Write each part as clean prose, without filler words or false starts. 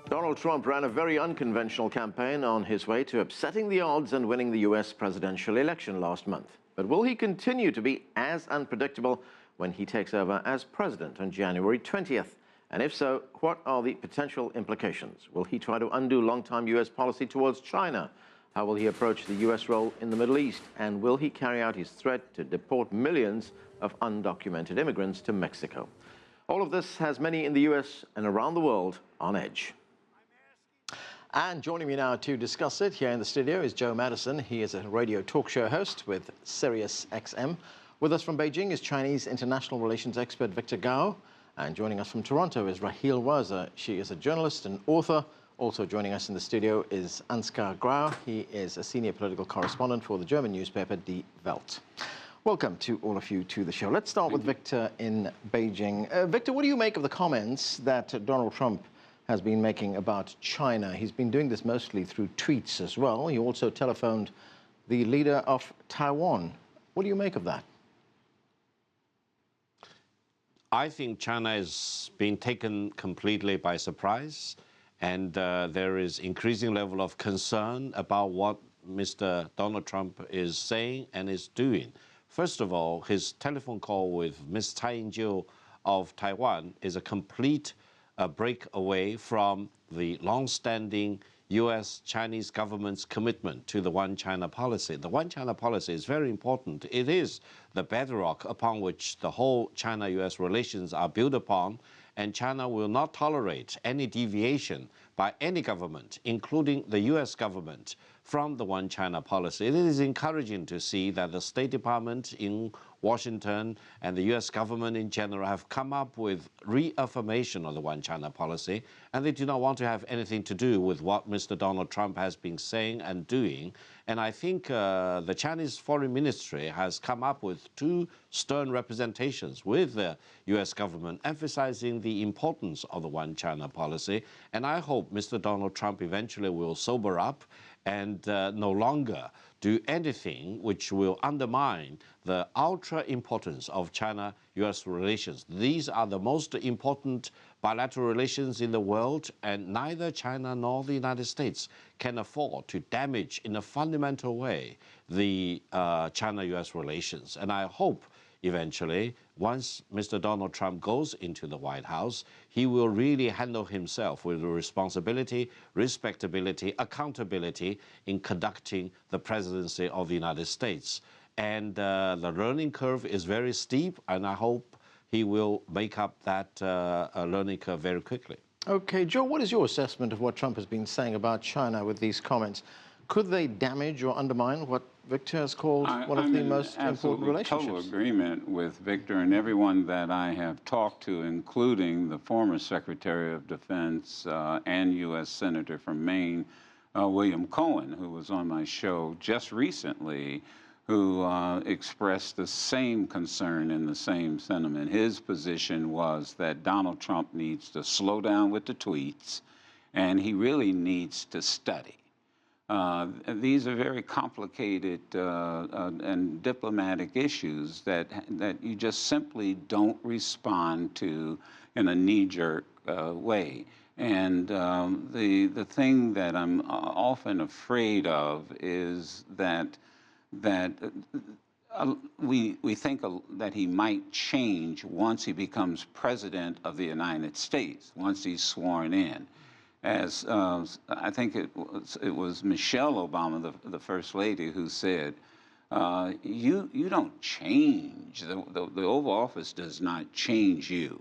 Donald Trump ran a very unconventional campaign on his way to upsetting the odds and winning the U.S. presidential election last month. But will he continue to be as unpredictable when he takes over as president on January 20th? And if so, what are the potential implications? Will he try to undo long-time U.S. policy towards China? How will he approach the U.S. role in the Middle East? And will he carry out his threat to deport millions of undocumented immigrants to Mexico? All of this has many in the U.S. and around the world on edge. And joining me now to discuss it here in the studio is Joe Madison. He is a radio talk show host with Sirius XM. With us from Beijing is Chinese international relations expert Victor Gao. And joining us from Toronto is Raheel Raza. She is a journalist and author. Also joining us in the studio is Ansgar Graw. He is a senior political correspondent for the German newspaper Die Welt. Welcome to all of you to the show. Let's start with Victor in Beijing. Victor, what do you make of the comments that Donald Trump has been making about China? He's been doing this mostly through tweets as well. He also telephoned the leader of Taiwan. What do you make of that? I think China is being taken completely by surprise, and there is increasing level of concern about what Mr. Donald Trump is saying and is doing. First of all, his telephone call with Ms. Tsai Ing-jeou of Taiwan is a complete break away from the long-standing U.S.-Chinese government's commitment to the One China policy. The One China policy is very important. It is the bedrock upon which the whole China-U.S. relations are built upon, and China will not tolerate any deviation by any government, including the U.S. government, from the One China policy. It is encouraging to see that the State Department in Washington and the U.S. government in general have come up with reaffirmation of the One China policy, and they do not want to have anything to do with what Mr. Donald Trump has been saying and doing. And I think the Chinese Foreign Ministry has come up with two stern representations with the U.S. government, emphasizing the importance of the One China policy. And I hope Mr. Donald Trump eventually will sober up and no longer do anything which will undermine the ultra importance of China-U.S. relations. These are the most important bilateral relations in the world, and neither China nor the United States can afford to damage in a fundamental way the China-U.S. relations. And I hope eventually, once Mr. Donald Trump goes into the White House, he will really handle himself with responsibility, respectability, accountability in conducting the presidency of the United States. And the learning curve is very steep, and I hope he will make up that learning curve very quickly. Okay, Joe, what is your assessment of what Trump has been saying about China with these comments? Could they damage or undermine what Victor has called one of the most important relationships? I'm in total agreement with Victor and everyone that I have talked to, including the former Secretary of Defense and U.S. Senator from Maine, William Cohen, who was on my show just recently, who expressed the same concern and the same sentiment. His position was that Donald Trump needs to slow down with the tweets, and he really needs to study. These are very complicated and diplomatic issues that you just simply don't respond to in a knee-jerk way. And the thing that I'm often afraid of is that we think that he might change once he becomes president of the United States, once he's sworn in. As I think it was Michelle Obama, the First Lady, who said, you don't change. The Oval Office does not change you.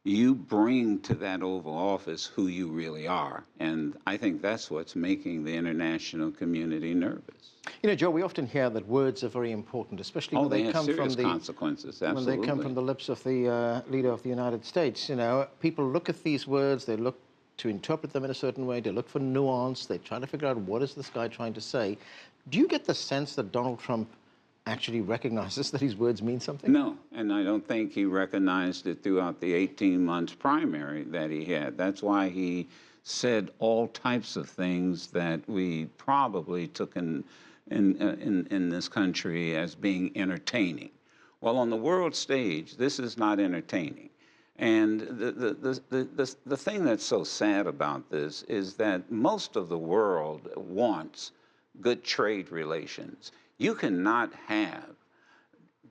You bring to that Oval Office who you really are. And I think that's what's making the international community nervous. You know, Joe, we often hear that words are very important, especially when they come from the consequences. Absolutely. When they come from the lips of the leader of the United States. You know, people look at these words, they look to interpret them in a certain way, they look for nuance, they try to figure out what is this guy trying to say. Do you get the sense that Donald Trump actually recognizes that his words mean something? No, and I don't think he recognized it throughout the 18 months primary that he had. That's why he said all types of things that we probably took in this country as being entertaining. Well, on the world stage, this is not entertaining. And the thing that's so sad about this is that most of the world wants good trade relations. You cannot have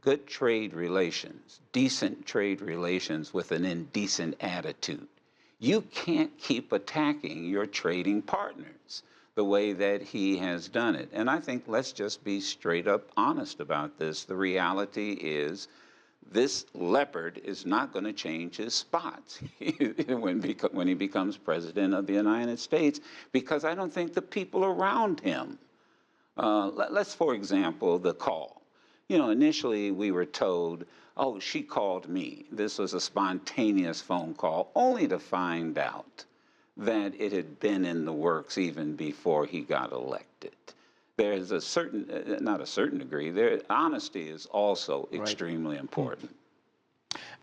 good trade relations, decent trade relations with an indecent attitude. You can't keep attacking your trading partners the way that he has done it. And I think let's just be straight up honest about this. The reality is this leopard is not going to change his spots when he becomes president of the United States, because I don't think the people around him, let's, for example, the call. You know, initially we were told, oh, she called me. This was a spontaneous phone call, only to find out that it had been in the works even before he got elected. There's a certain, not a certain degree, honesty is also extremely important.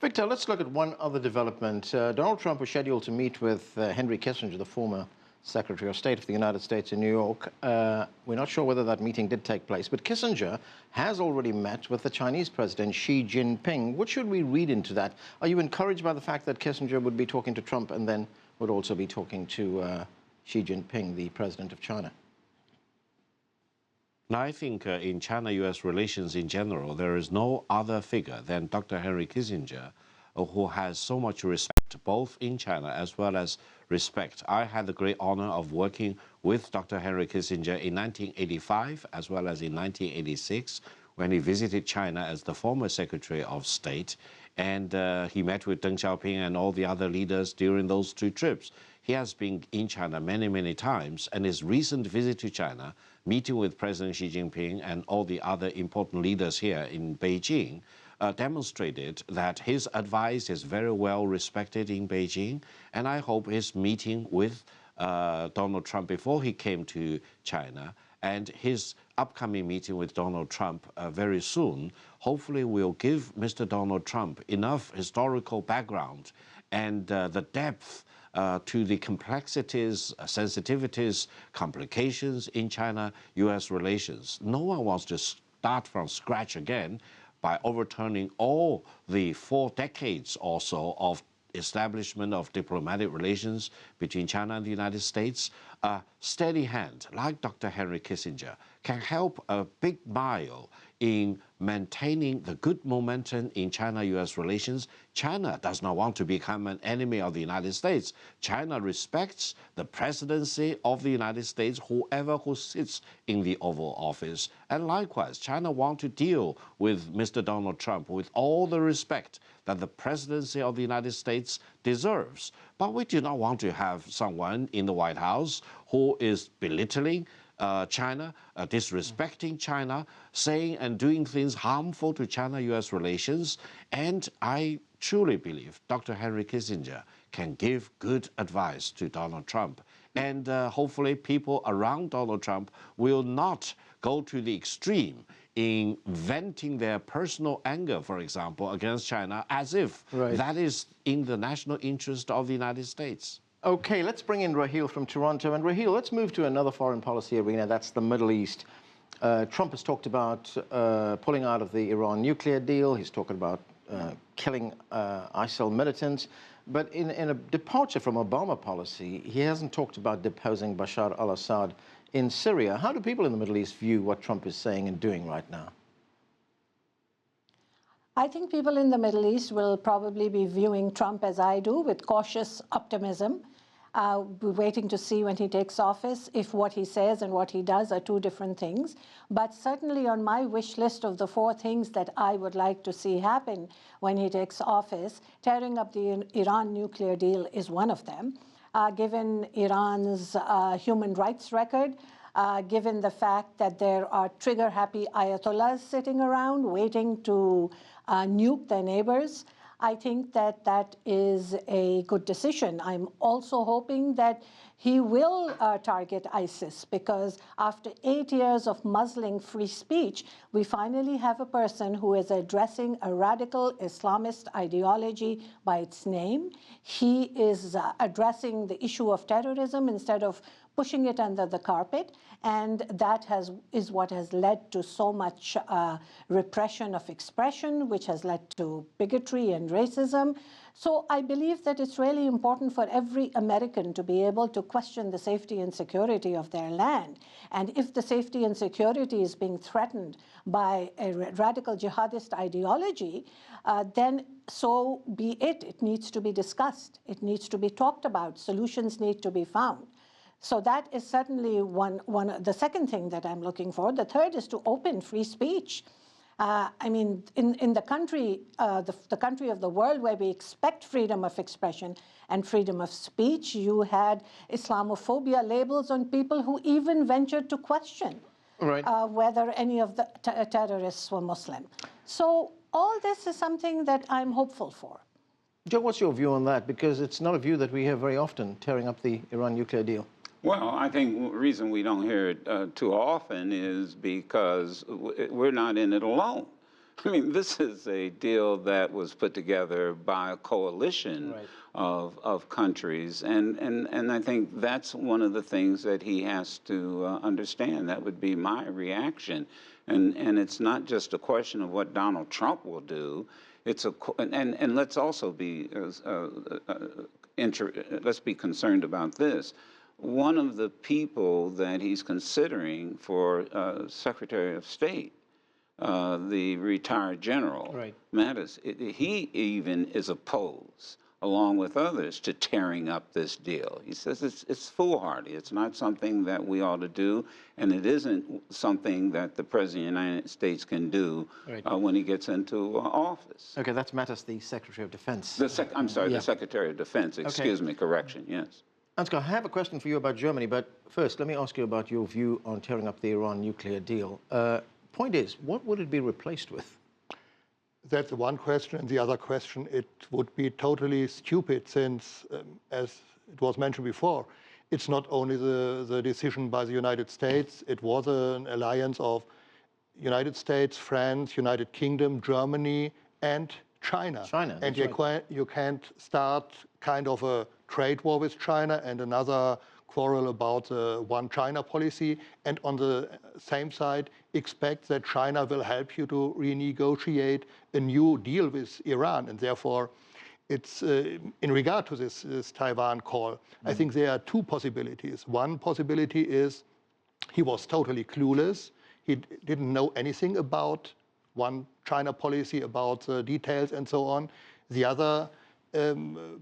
Victor, let's look at one other development. Donald Trump was scheduled to meet with Henry Kissinger, the former Secretary of State of the United States in New York. We're not sure whether that meeting did take place, but Kissinger has already met with the Chinese President Xi Jinping. What should we read into that? Are you encouraged by the fact that Kissinger would be talking to Trump and then would also be talking to Xi Jinping, the President of China? Now, I think in China-U.S. relations in general, there is no other figure than Dr. Henry Kissinger, who has so much respect, both in China as well as respect. I had the great honor of working with Dr. Henry Kissinger in 1985 as well as in 1986 when he visited China as the former Secretary of State, and he met with Deng Xiaoping and all the other leaders during those two trips. He has been in China many, many times, and his recent visit to China, meeting with President Xi Jinping and all the other important leaders here in Beijing, demonstrated that his advice is very well respected in Beijing, and I hope his meeting with Donald Trump before he came to China and his upcoming meeting with Donald Trump very soon, hopefully will give Mr. Donald Trump enough historical background and the depth to the complexities, sensitivities, complications in China-U.S. relations. No one wants to start from scratch again by overturning all the 4 decades or so of establishment of diplomatic relations between China and the United States. A steady hand, like Dr. Henry Kissinger, can help a big mile in maintaining the good momentum in China-U.S. relations. China does not want to become an enemy of the United States. China respects the presidency of the United States, whoever who sits in the Oval Office. And likewise, China wants to deal with Mr. Donald Trump with all the respect that the presidency of the United States deserves. But we do not want to have someone in the White House who is belittling China, disrespecting China, saying and doing things harmful to China-U.S. relations. And I truly believe Dr. Henry Kissinger can give good advice to Donald Trump. And hopefully people around Donald Trump will not go to the extreme in venting their personal anger, for example, against China, as if that is in the national interest of the United States. Okay, let's bring in Raheel from Toronto. And Raheel, let's move to another foreign policy arena, that's the Middle East. Trump has talked about pulling out of the Iran nuclear deal. He's talking about killing ISIL militants. But in a departure from Obama policy, he hasn't talked about deposing Bashar al-Assad in Syria. How do people in the Middle East view what Trump is saying and doing right now? I think people in the Middle East will probably be viewing Trump as I do, with cautious optimism. We're waiting to see when he takes office if what he says and what he does are two different things. But certainly on my wish list of the 4 things that I would like to see happen when he takes office, tearing up the Iran nuclear deal is one of them. Given Iran's human rights record, given the fact that there are trigger-happy ayatollahs sitting around waiting to nuke their neighbors, I think that that is a good decision. I'm also hoping that he will target ISIS, because after 8 years of muzzling free speech, we finally have a person who is addressing a radical Islamist ideology by its name. He is addressing the issue of terrorism instead of pushing it under the carpet, and that is what has led to so much repression of expression, which has led to bigotry and racism. So I believe that it's really important for every American to be able to question the safety and security of their land. And if the safety and security is being threatened by a radical jihadist ideology, then so be it. It needs to be discussed. It needs to be talked about. Solutions need to be found. So that is certainly the second thing that I'm looking for. The third is to open free speech. I mean, in the country of the world where we expect freedom of expression and freedom of speech, you had Islamophobia labels on people who even ventured to question whether any of the terrorists were Muslim. So all this is something that I'm hopeful for. Joe, what's your view on that? Because it's not a view that we hear very often, tearing up the Iran nuclear deal. Well, I think the reason we don't hear it too often is because we're not in it alone. I mean, this is a deal that was put together by a coalition of countries, and I think that's one of the things that he has to understand. That would be my reaction. And it's not just a question of what Donald Trump will do. It's and let's also be let's be concerned about this. One of the people that he's considering for Secretary of State, the retired General Mattis, he even is opposed, along with others, to tearing up this deal. He says it's foolhardy. It's not something that we ought to do, and it isn't something that the President of the United States can do when he gets into office. Okay, that's Mattis, the Secretary of Defense. I'm sorry, the Secretary of Defense. Excuse me, correction, yes. Ansgar, I have a question for you about Germany, but first, let me ask you about your view on tearing up the Iran nuclear deal. Point is, what would it be replaced with? That's one question. And the other question, it would be totally stupid since, as it was mentioned before, it's not only the decision by the United States, it was an alliance of United States, France, United Kingdom, Germany, and China. And you can't start kind of a trade war with China and another quarrel about the one China policy, and on the same side expect that China will help you to renegotiate a new deal with Iran. And therefore, it's in regard to this Taiwan call, I think there are two possibilities. One possibility is he was totally clueless. He didn't know anything about one China policy, about the details and so on. The other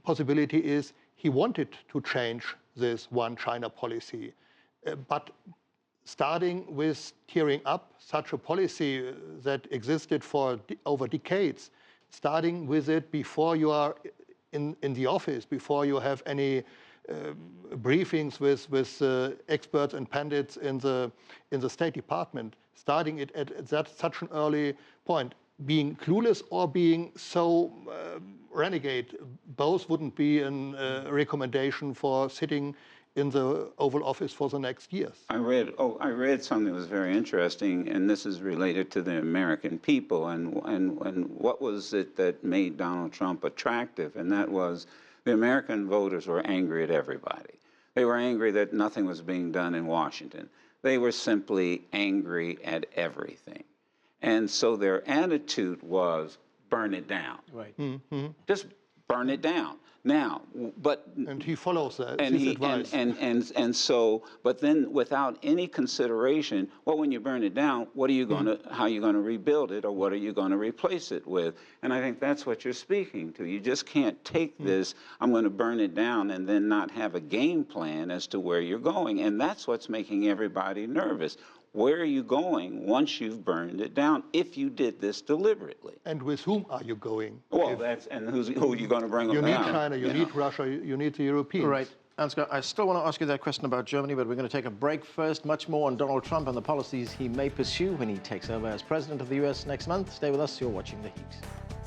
possibility is he wanted to change this one China policy. But starting with tearing up such a policy that existed for over decades, starting with it before you are in the office, before you have any briefings with experts and pundits in the State Department, starting it at such an early point, being clueless or being so renegade, both wouldn't be a recommendation for sitting in the Oval Office for the next years. I read something that was very interesting, and this is related to the American people and what was it that made Donald Trump attractive, and that was the American voters were angry at everybody. They were angry that nothing was being done in Washington. They were simply angry at everything. And so their attitude was burn it down. Just burn it down. Now, and he follows that. And his advice. And so, but then without any consideration, well, when you burn it down, what are you going to? How are you going to rebuild it, or what are you going to replace it with? And I think that's what you're speaking to. You just can't take this. I'm going to burn it down and then not have a game plan as to where you're going. And that's what's making everybody nervous. Where are you going once you've burned it down, if you did this deliberately? And with whom are you going? Well, who are you going to bring them down? You need China, you need Russia, you need the Europeans. Right. Ansgar, I still want to ask you that question about Germany, but we're going to take a break first. Much more on Donald Trump and the policies he may pursue when he takes over as president of the US next month. Stay with us. You're watching The Heat.